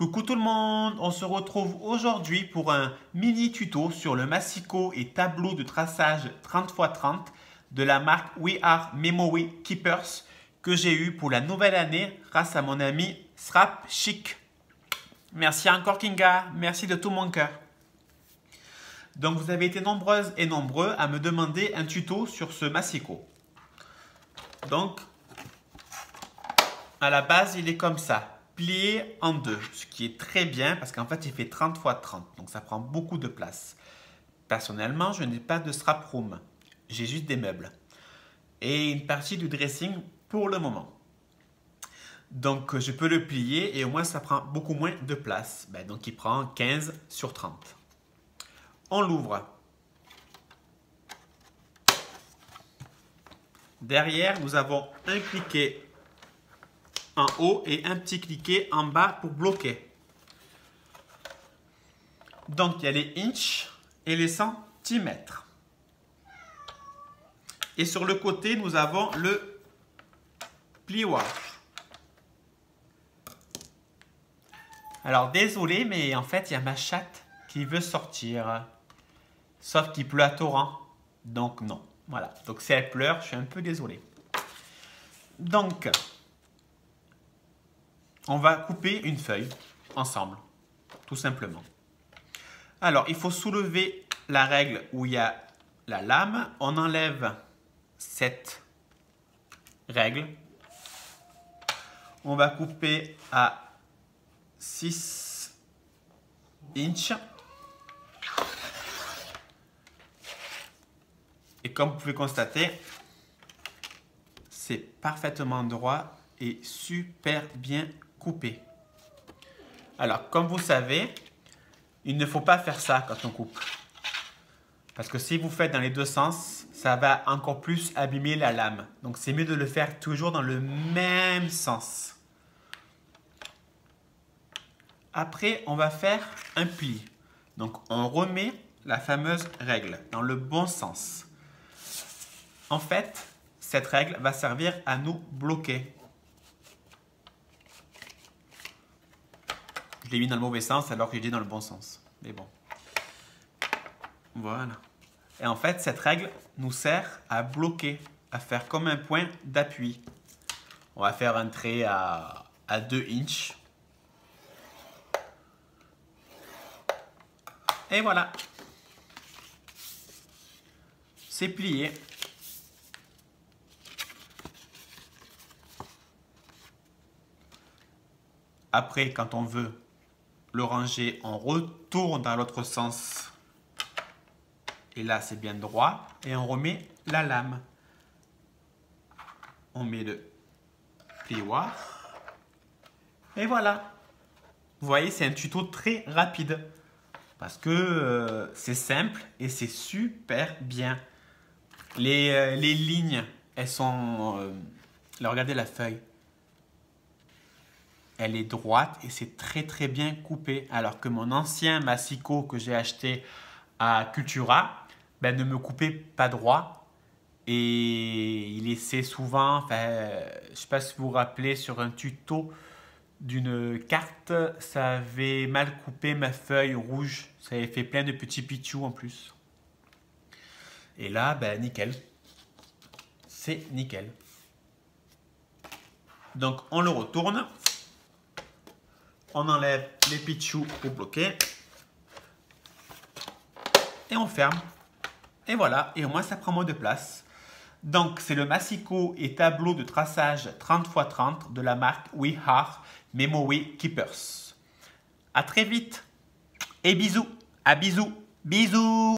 Coucou tout le monde, on se retrouve aujourd'hui pour un mini tuto sur le massicot et tableau de traçage 30x30 de la marque We Are Memory Keepers que j'ai eu pour la nouvelle année grâce à mon ami Srap Chic. Merci encore Kinga, merci de tout mon cœur. Donc vous avez été nombreuses et nombreux à me demander un tuto sur ce massicot. Donc à la base il est comme ça. Plié en deux, ce qui est très bien parce qu'en fait il fait 30 x 30, donc ça prend beaucoup de place. Personnellement, je n'ai pas de strap room, j'ai juste des meubles et une partie du dressing pour le moment. Donc je peux le plier et au moins ça prend beaucoup moins de place. Donc il prend 15 sur 30. On l'ouvre. Derrière, nous avons un cliquet en haut et un petit cliquet en bas pour bloquer. Donc il y a les inches et les centimètres. Et sur le côté, nous avons le plioir. Alors désolé, mais en fait, il y a ma chatte qui veut sortir. Sauf qu'il pleut à torrent. Donc non. Voilà. Donc si elle pleure, je suis un peu désolé. Donc, on va couper une feuille ensemble, tout simplement. Alors, il faut soulever la règle où il y a la lame. On enlève cette règle. On va couper à 6 inches. Et comme vous pouvez constater, c'est parfaitement droit et super bien coupé. Alors, comme vous savez, il ne faut pas faire ça quand on coupe. Parce que si vous faites dans les deux sens, ça va encore plus abîmer la lame. Donc, c'est mieux de le faire toujours dans le même sens. Après, on va faire un pli. Donc, on remet la fameuse règle dans le bon sens. En fait, cette règle va servir à nous bloquer. Je l'ai mis dans le mauvais sens alors que j'ai dit dans le bon sens. Mais bon. Voilà. Et en fait, cette règle nous sert à bloquer, à faire comme un point d'appui. On va faire un trait à 2 inches. Et voilà. C'est plié. Après, quand on veut le ranger, on retourne dans l'autre sens. Et là, c'est bien droit. Et on remet la lame. On met le plioir. Et voilà. Vous voyez, c'est un tuto très rapide. Parce que c'est simple et c'est super bien. Les lignes, elles sont... là, regardez la feuille. Elle est droite et c'est très très bien coupé. Alors que mon ancien massicot que j'ai acheté à Cultura ne me coupait pas droit. Et il laissait souvent, je ne sais pas si vous vous rappelez, sur un tuto d'une carte, ça avait mal coupé ma feuille rouge. Ça avait fait plein de petits pitchous en plus. Et là, nickel. C'est nickel. Donc on le retourne. On enlève les pitchous pour bloquer. Et on ferme. Et voilà. Et au moins, ça prend moins de place. Donc, c'est le massicot et tableau de traçage 30x30 de la marque We Are Memory Keepers. À très vite. Et bisous. À bisous. Bisous.